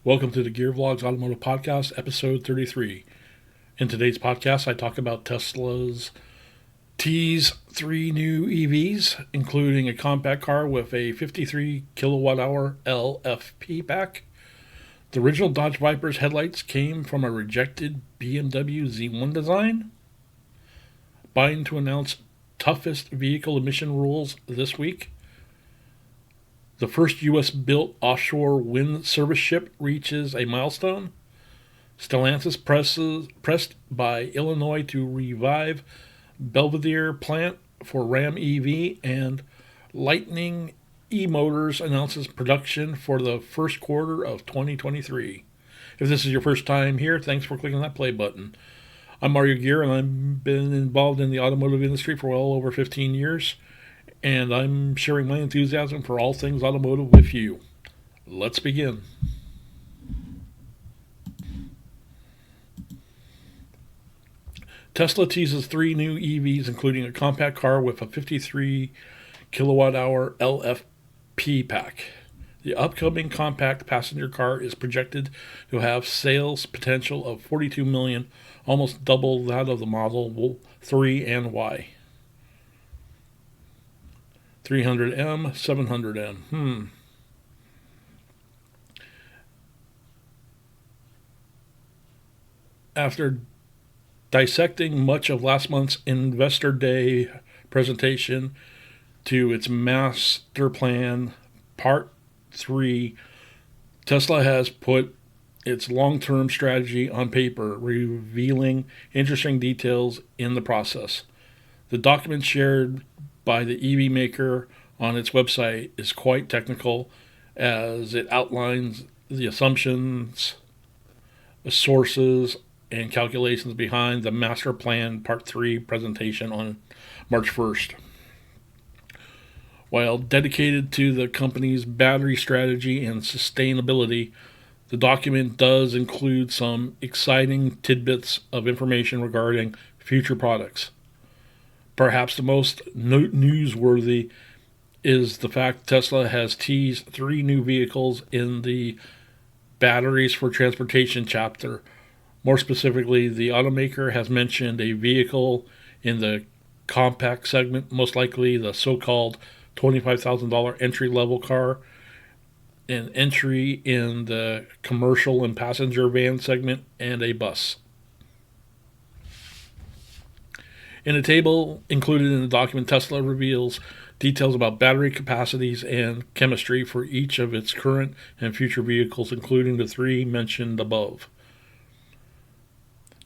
Welcome to the Vlogz Automotive Podcast, episode 33. In today's podcast, I talk about Tesla's Tease 3 new EVs, including a compact car with a 53 kilowatt hour LFP pack. The original Dodge Viper's headlights came from a rejected BMW Z1 Design. Biden to announce toughest vehicle emission rules this week. The first U.S.-built offshore wind service ship reaches a milestone. Stellantis pressed by Illinois to revive Belvidere plant for Ram EV, and Lightning EMOTORS announces production for the first quarter of 2023. If this is your first time here, thanks for clicking that play button. I'm Mario Gear, and I've been involved in the automotive industry for well over 15 years. And I'm sharing my enthusiasm for all things automotive with you. Let's begin. Tesla teases 3 new EVs, including a compact car with a 53 kilowatt hour LFP pack. The upcoming compact passenger car is projected to have sales potential of 42 million, almost double that of the Model 3 and Y. 300M, 700M. After dissecting much of last month's Investor Day presentation to its master plan, Part 3, Tesla has put its long-term strategy on paper, revealing interesting details in the process. The document shared by the EV maker on its website is quite technical, as it outlines the assumptions, sources, and calculations behind the Master Plan Part 3 presentation on March 1st. While dedicated to the company's battery strategy and sustainability, the document does include some exciting tidbits of information regarding future products. Perhaps the most newsworthy is the fact Tesla has teased 3 new vehicles in the Batteries for Transportation chapter. More specifically, the automaker has mentioned a vehicle in the compact segment, most likely the so-called $25,000 entry-level car, an entry in the commercial and passenger van segment, and a bus. In a table included in the document, Tesla reveals details about battery capacities and chemistry for each of its current and future vehicles, including the 3 mentioned above.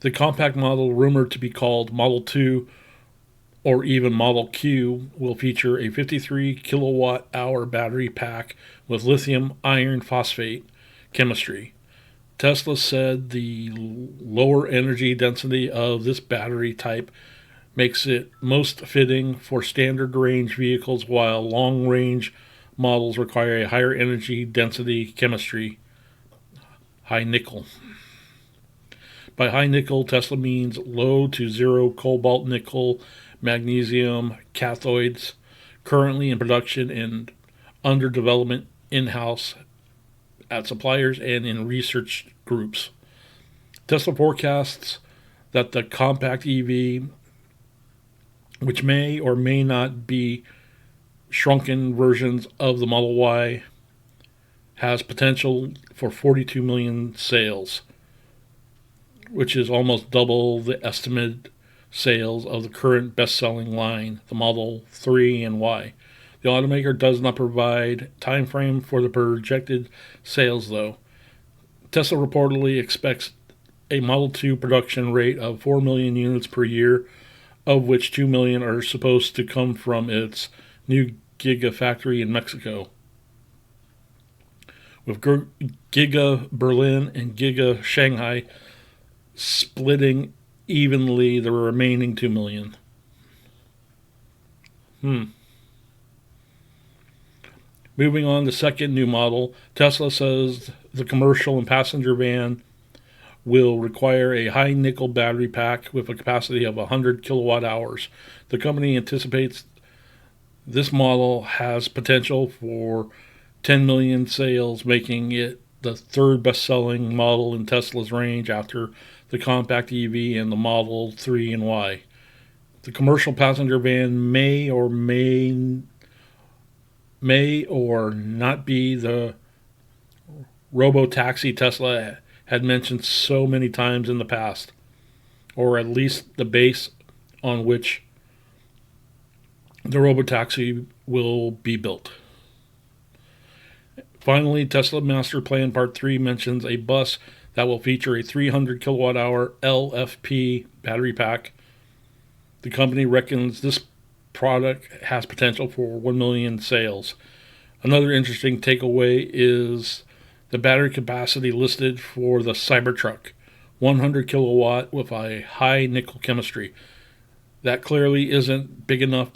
The compact model, rumored to be called Model 2 or even Model Q, will feature a 53 kilowatt hour battery pack with lithium iron phosphate chemistry. Tesla said the lower energy density of this battery type makes it most fitting for standard range vehicles, while long range models require a higher energy density chemistry, high nickel. By high nickel, Tesla means low to zero cobalt nickel magnesium cathodes, currently in production and under development in-house at suppliers and in research groups. Tesla forecasts that the compact EV, which may or may not be shrunken versions of the Model Y, has potential for 42 million sales, which is almost double the estimated sales of the current best-selling line, the Model 3 and Y. The automaker does not provide time frame for the projected sales, though. Tesla reportedly expects a Model 2 production rate of 4 million units per year, of which 2 million are supposed to come from its new Gigafactory in Mexico, with Giga Berlin and Giga Shanghai splitting evenly the remaining 2 million. Moving on to second new model, Tesla says the commercial and passenger van will require a high nickel battery pack with a capacity of 100 kilowatt hours. The company anticipates this model has potential for 10 million sales, making it the third best-selling model in Tesla's range after the compact EV and the Model 3 and Y. The commercial passenger van may or not be the robo-taxi Tesla had mentioned so many times in the past, or at least the base on which the robo-taxi will be built. Finally, Tesla Master Plan Part 3 mentions a bus that will feature a 300 kilowatt hour LFP battery pack. The company reckons this product has potential for 1 million sales. Another interesting takeaway is the battery capacity listed for the Cybertruck, 100 kilowatt with a high nickel chemistry. That clearly isn't big enough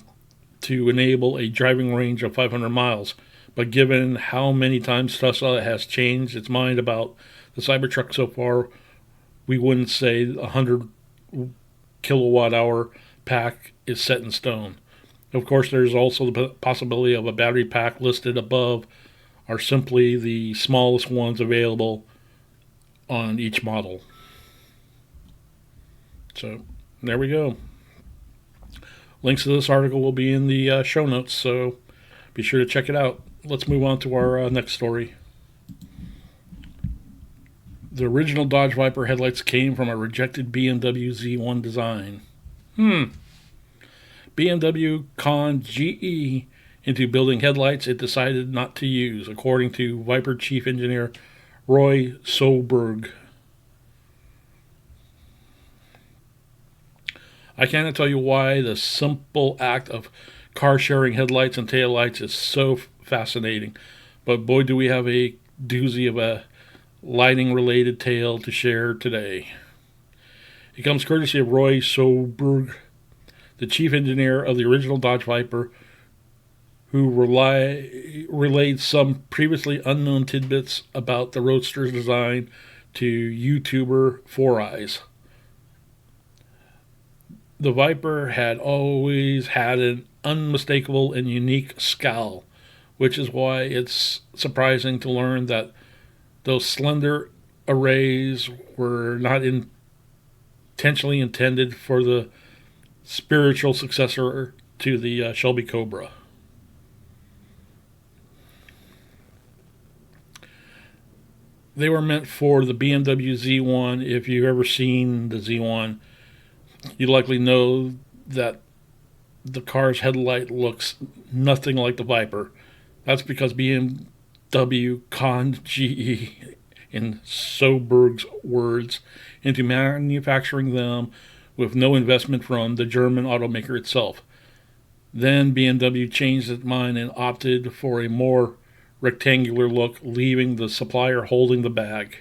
to enable a driving range of 500 miles. But given how many times Tesla has changed its mind about the Cybertruck so far, we wouldn't say a 100 kilowatt hour pack is set in stone. Of course, there's also the possibility of a battery pack listed above are simply the smallest ones available on each model. So there we go. Links to this article will be in the show notes, so be sure to check it out. Let's move on to our next story. The original Dodge Viper headlights came from a rejected BMW Z1 design. BMW conned GE into building headlights it decided not to use, according to Viper chief engineer Roy Soberg. I cannot tell you why the simple act of car sharing headlights and taillights is so fascinating, but boy do we have a doozy of a lighting related tale to share today. It comes courtesy of Roy Soberg, the chief engineer of the original Dodge Viper, who relayed some previously unknown tidbits about the Roadster's design to YouTuber Four Eyes. The Viper had always had an unmistakable and unique scowl, which is why it's surprising to learn that those slender arrays were not intentionally intended for the spiritual successor to the Shelby Cobra. They were meant for the BMW Z1. If you've ever seen the Z1, you likely know that the car's headlight looks nothing like the Viper. That's because BMW conned GE, in Soberg's words, into manufacturing them with no investment from the German automaker itself. Then BMW changed its mind and opted for a more rectangular look, leaving the supplier holding the bag.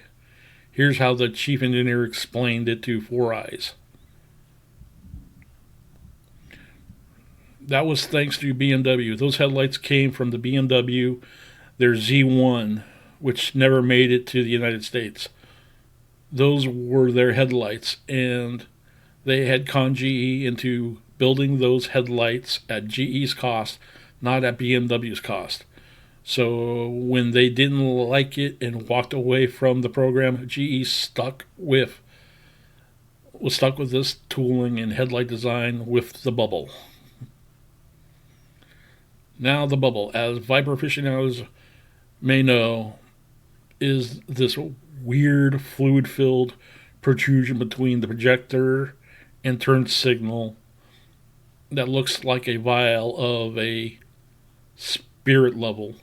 Here's how the chief engineer explained it to Four Eyes. That was thanks to BMW. Those headlights came from the BMW, their Z1, which never made it to the United States. Those were their headlights, and they had conned GE into building those headlights at GE's cost, not at BMW's cost. So when they didn't like it and walked away from the program, GE was stuck with this tooling and headlight design with the bubble. Now the bubble, as Viper aficionados may know, is this weird fluid-filled protrusion between the projector and turn signal that looks like a vial of a spirit level.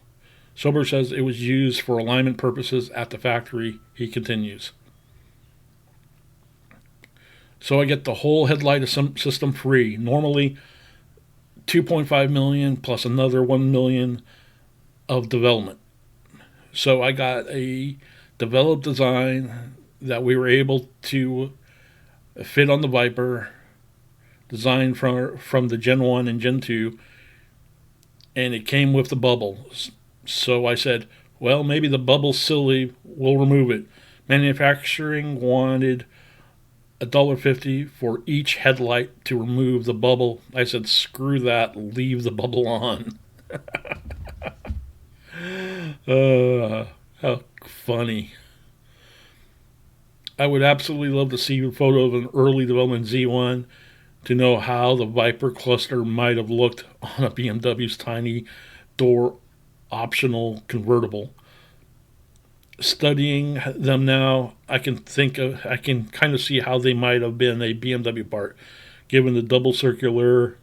Sober says it was used for alignment purposes at the factory. He continues. So I get the whole headlight system free. Normally $2.5 million plus another $1 million of development. So I got a developed design that we were able to fit on the Viper, designed from the Gen 1 and Gen 2, and it came with the bubble. So I said, well, maybe the bubble's silly, we'll remove it. Manufacturing wanted $1.50 for each headlight to remove the bubble. I said, screw that, leave the bubble on. How funny. I would absolutely love to see a photo of an early development Z1 to know how the Viper cluster might have looked on a BMW's tiny door optional convertible. Studying them now, I can kind of see how they might have been a BMW part, given the double circular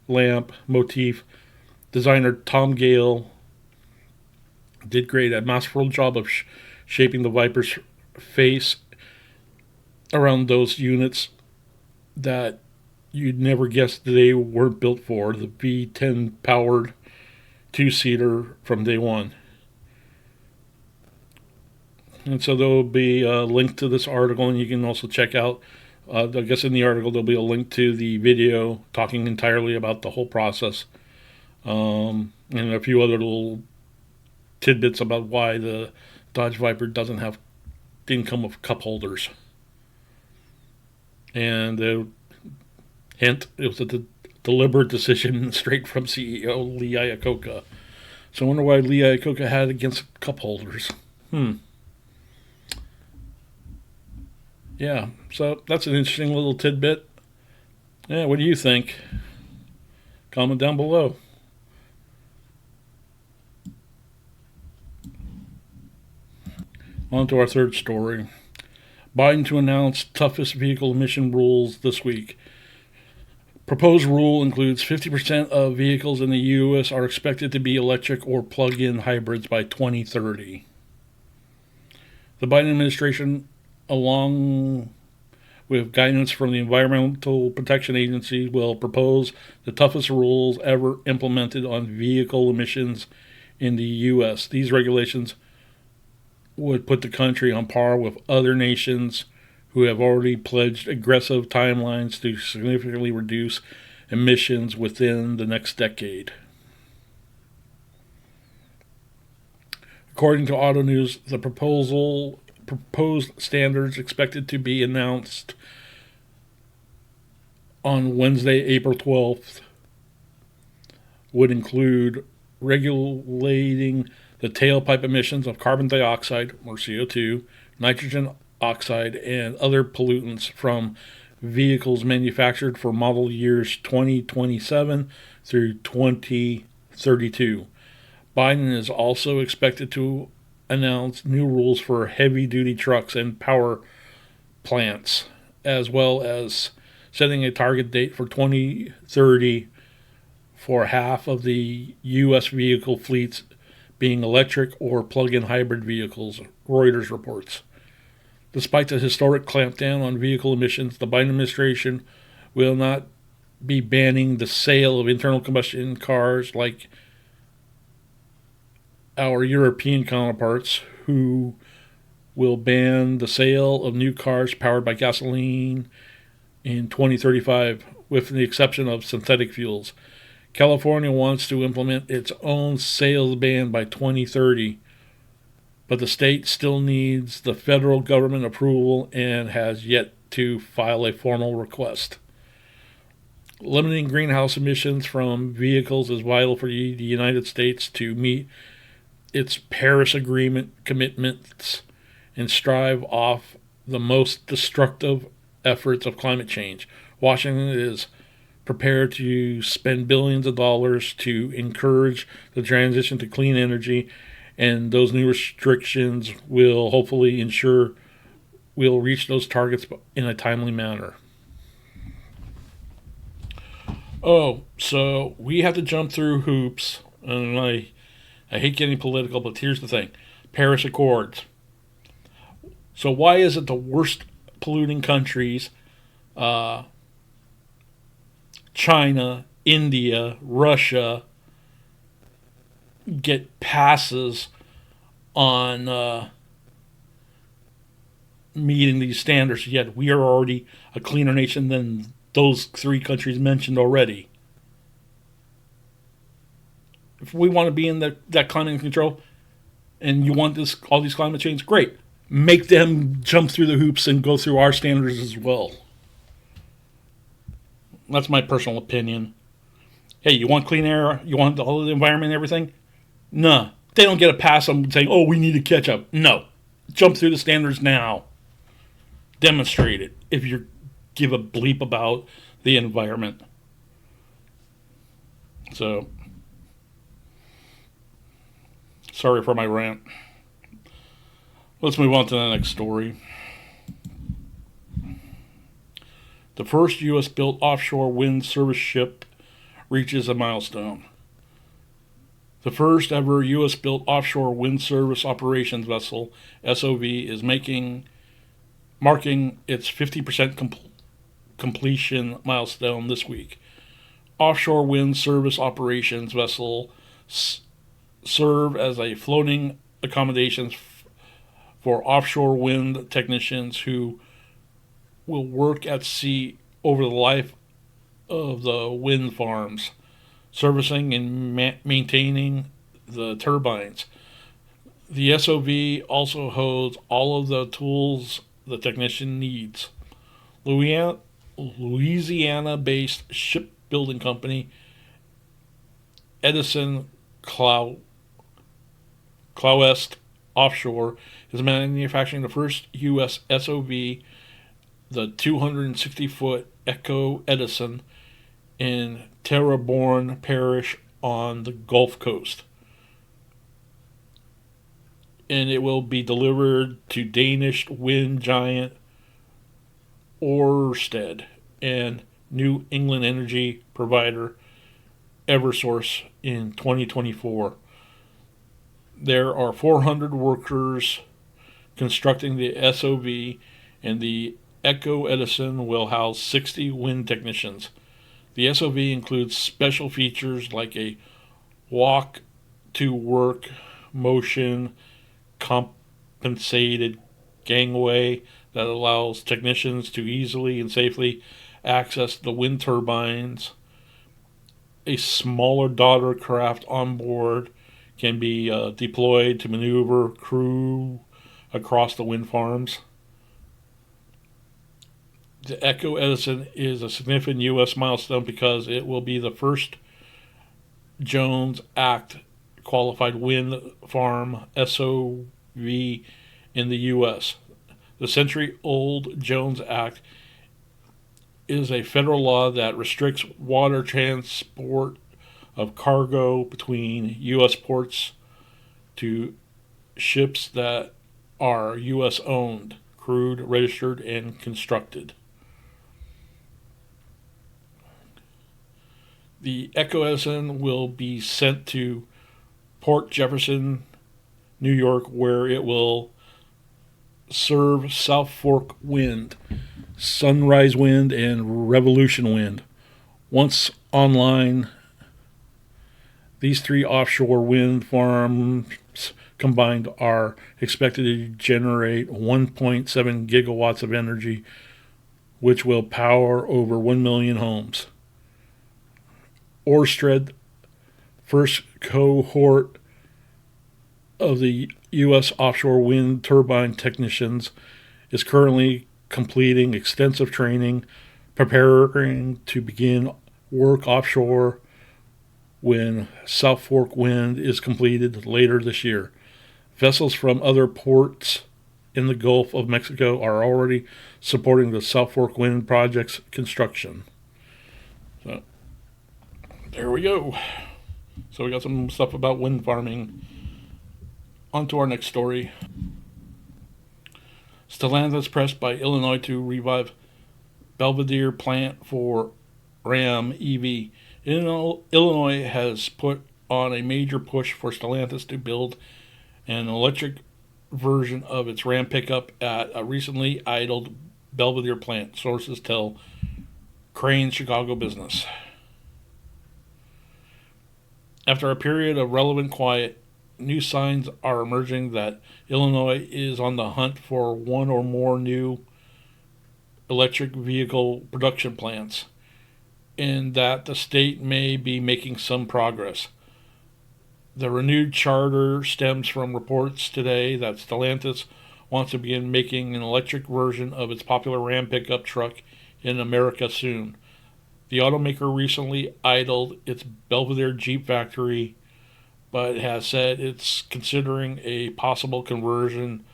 lamp motif. Designer Tom Gale did great, a masterful job of shaping the Viper's face around those units that you'd never guess they weren't built for. The V10 powered two-seater from day one. And so there will be a link to this article, and you can also check out, I guess in the article there'll be a link to the video talking entirely about the whole process, and a few other little tidbits about why the Dodge Viper didn't come with cup holders. And hint, it was a deliberate decision straight from CEO Lee Iacocca. So I wonder why Lee Iacocca had against cup holders. Yeah, so that's an interesting little tidbit. Yeah, what do you think? Comment down below. On to our third story. Biden to announce toughest vehicle emission rules this week. Proposed rule includes 50% of vehicles in the U.S. are expected to be electric or plug-in hybrids by 2030. The Biden administration, along with guidance from the Environmental Protection Agency, will propose the toughest rules ever implemented on vehicle emissions in the U.S. These regulations would put the country on par with other nations who have already pledged aggressive timelines to significantly reduce emissions within the next decade. According to Auto News, the proposed standards expected to be announced on Wednesday, April 12th, would include regulating the tailpipe emissions of carbon dioxide, or CO2, nitrogen oxide, and other pollutants from vehicles manufactured for model years 2027 through 2032. Biden is also expected to announce new rules for heavy-duty trucks and power plants, as well as setting a target date for 2030 for half of the U.S. vehicle fleets being electric or plug-in hybrid vehicles, Reuters reports. Despite the historic clampdown on vehicle emissions, the Biden administration will not be banning the sale of internal combustion cars like our European counterparts, who will ban the sale of new cars powered by gasoline in 2035, with the exception of synthetic fuels. California wants to implement its own sales ban by 2030, but the state still needs the federal government approval and has yet to file a formal request. Limiting greenhouse emissions from vehicles is vital for the United States to meet its Paris Agreement commitments and strive off the most destructive efforts of climate change. Washington is prepared to spend billions of dollars to encourage the transition to clean energy, and those new restrictions will hopefully ensure we'll reach those targets in a timely manner. Oh, so we have to jump through hoops, and I hate getting political, but here's the thing. Paris Accords. So why is it the worst polluting countries, China, India, Russia, get passes on meeting these standards, yet we are already a cleaner nation than those three countries mentioned already? If we want to be in that climate control, and you want all these climate change, great. Make them jump through the hoops and go through our standards as well. That's my personal opinion. Hey, you want clean air? You want all the environment and everything? No. They don't get a pass on saying, oh, we need to catch up. No. Jump through the standards now. Demonstrate it if you give a bleep about the environment. So, sorry for my rant. Let's move on to the next story. The first U.S. built offshore wind service ship reaches a milestone. The first ever U.S. built offshore wind service operations vessel, SOV, is marking its 50% completion milestone this week. Offshore wind service operations vessel serve as a floating accommodations for offshore wind technicians who will work at sea over the life of the wind farms, servicing and maintaining the turbines. The SOV also holds all of the tools the technician needs. Louisiana-based shipbuilding company Edison Clauest Offshore is manufacturing the first U.S. SOV, the 260-foot Echo Edison, in Terrebonne Parish on the Gulf Coast. And it will be delivered to Danish wind giant Ørsted and New England energy provider Eversource in 2024. There are 400 workers constructing the SOV, and the Echo Edison will house 60 wind technicians. The SOV includes special features like a walk-to-work motion compensated gangway that allows technicians to easily and safely access the wind turbines. A smaller daughter craft on board can be deployed to maneuver crew across the wind farms. The Echo Edison is a significant U.S. milestone because it will be the first Jones Act qualified wind farm SOV in the U.S. The century-old Jones Act is a federal law that restricts water transport of cargo between U.S. ports to ships that are U.S. owned, crewed, registered, and constructed. The Echo Edison will be sent to Port Jefferson, New York, where it will serve South Fork Wind, Sunrise Wind, and Revolution Wind. Once online, these three offshore wind farms combined are expected to generate 1.7 gigawatts of energy, which will power over 1 million homes. Ørsted, first cohort of the U.S. offshore wind turbine technicians, is currently completing extensive training, preparing to begin work offshore when South Fork Wind is completed later this year. Vessels from other ports in the Gulf of Mexico are already supporting the South Fork Wind project's construction. So, there we go. So we got some stuff about wind farming. On to our next story. Stellantis pressed by Illinois to revive Belvidere plant for Ram EV. Illinois has put on a major push for Stellantis to build an electric version of its Ram pickup at a recently idled Belvidere plant, sources tell Crain's Chicago Business. After a period of relevant quiet, new signs are emerging that Illinois is on the hunt for one or more new electric vehicle production plants, and that the state may be making some progress. The renewed charter stems from reports today that Stellantis wants to begin making an electric version of its popular Ram pickup truck in America soon. The automaker recently idled its Belvidere Jeep factory, but has said it's considering a possible conversion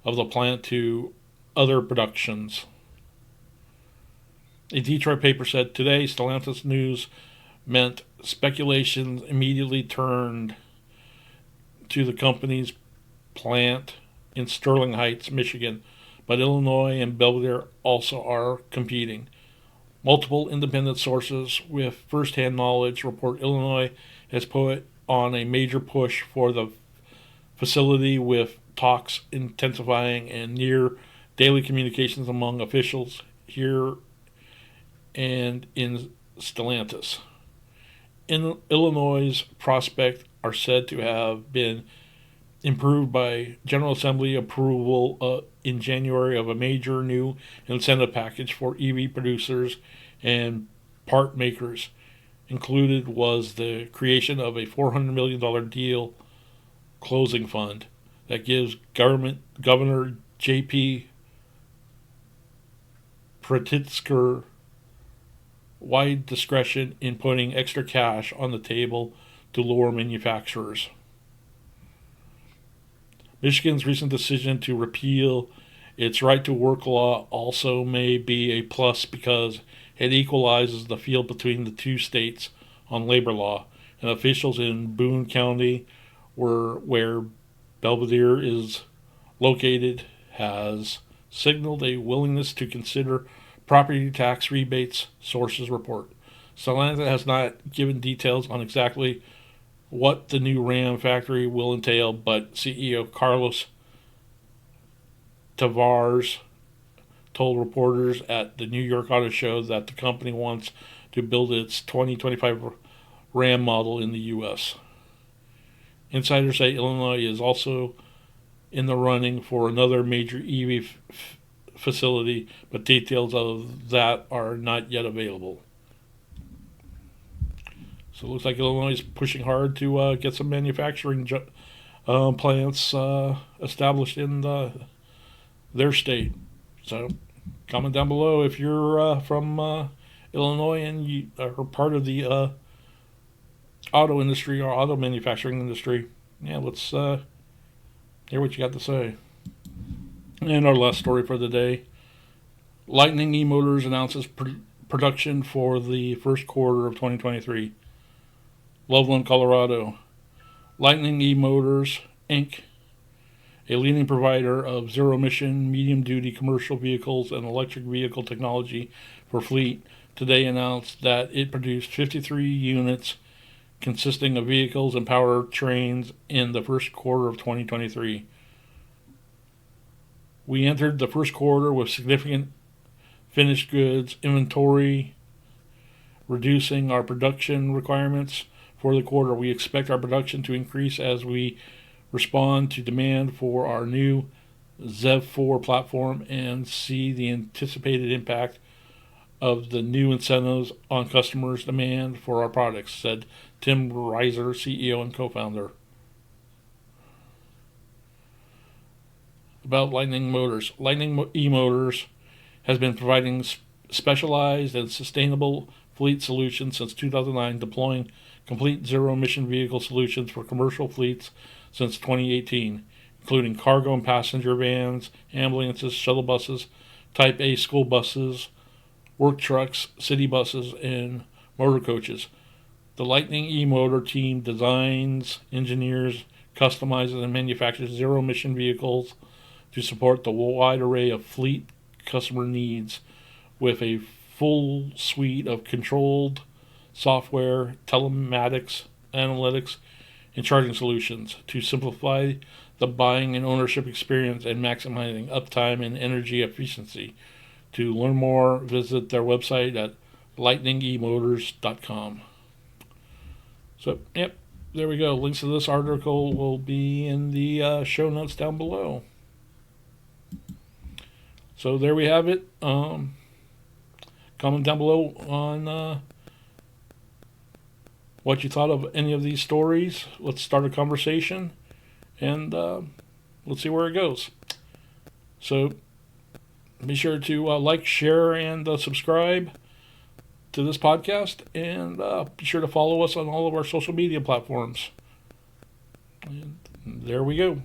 of the plant to other productions. A Detroit paper said today Stellantis news meant speculations immediately turned to the company's plant in Sterling Heights, Michigan, but Illinois and Belvidere also are competing. Multiple independent sources with first-hand knowledge report Illinois has put on a major push for the facility, with talks intensifying and near daily communications among officials here and in Stellantis. In Illinois' prospects are said to have been improved by General Assembly approval in January of a major new incentive package for EV producers and part makers. Included was the creation of a $400 million deal closing fund that gives Governor J.P. Pritzker wide discretion in putting extra cash on the table to lure manufacturers. Michigan's recent decision to repeal its right to work law also may be a plus because it equalizes the field between the two states on labor law, and officials in Boone County, where Belvidere is located, has signaled a willingness to consider property tax rebates, sources report. Stellantis has not given details on exactly what the new Ram factory will entail, but CEO Carlos Tavares told reporters at the New York Auto Show that the company wants to build its 2025 Ram model in the U.S. Insiders say Illinois is also in the running for another major EV facility, but details of that are not yet available. So it looks like Illinois is pushing hard to get some manufacturing plants established in their state. So comment down below if you're from Illinois and you are part of the auto industry or auto manufacturing industry. Yeah, let's hear what you got to say. And our last story for the day. Lightning EMOTORS announces production for the first quarter of 2023. Loveland, Colorado. Lightning EMOTORS, Inc., a leading provider of zero-emission, medium-duty commercial vehicles and electric vehicle technology for fleet, today announced that it produced 53 units consisting of vehicles and powertrains in the first quarter of 2023. We entered the first quarter with significant finished goods inventory, reducing our production requirements for the quarter. We expect our production to increase as we respond to demand for our new ZEV4 platform and see the anticipated impact of the new incentives on customers' demand for our products, said Tim Reiser, CEO and co-founder. About Lightning Motors. Lightning eMotors has been providing specialized and sustainable fleet solutions since 2009, deploying complete zero-emission vehicle solutions for commercial fleets since 2018, including cargo and passenger vans, ambulances, shuttle buses, Type A school buses, work trucks, city buses, and motor coaches. The Lightning eMotor team designs, engineers, customizes, and manufactures zero-emission vehicles to support the wide array of fleet customer needs with a full suite of controlled software, telematics, analytics, and charging solutions to simplify the buying and ownership experience and maximizing uptime and energy efficiency. To learn more, visit their website at lightningemotors.com. So, yep, there we go. Links to this article will be in the show notes down below. So there we have it. Comment down below on what you thought of any of these stories. Let's start a conversation, and let's see where it goes. So be sure to like, share, and subscribe to this podcast, and be sure to follow us on all of our social media platforms. And there we go.